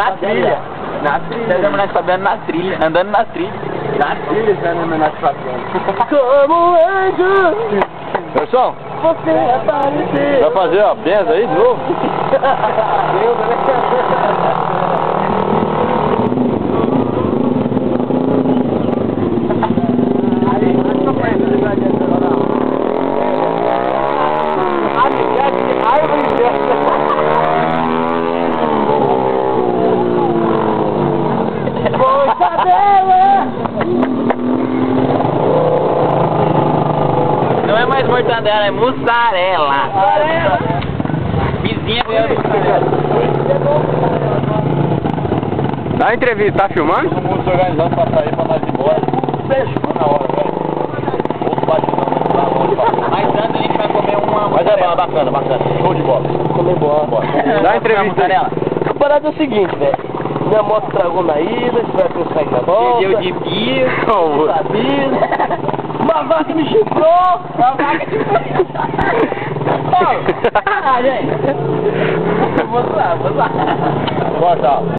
Na trilha. Na trilha. Você vai sabendo na trilha. Andando na trilha. Na trilha, você andando na trilha. Como anjo. Garçom, Você apareceu. vai fazer a benza aí de novo? Não é mais mortadela, é mussarela. Vizinha Dá uma entrevista, tá filmando? Todo mundo se organizando pra sair pra nós ir embora. Beijo. Na hora, velho. Outro batidão, tá longe. Mas antes a gente vai comer uma Mas é bacana, bacana. Show de bola. Comer bola. Dá uma entrevista aí. A parada é o seguinte, velho. Minha moto tragou na ida, você vai pensar que na volta. Deu de guia, sabia. Uma vaca me chifrou. Uma vaca te chifrou. Ah, gente. Vamos lá. Boa, tchau.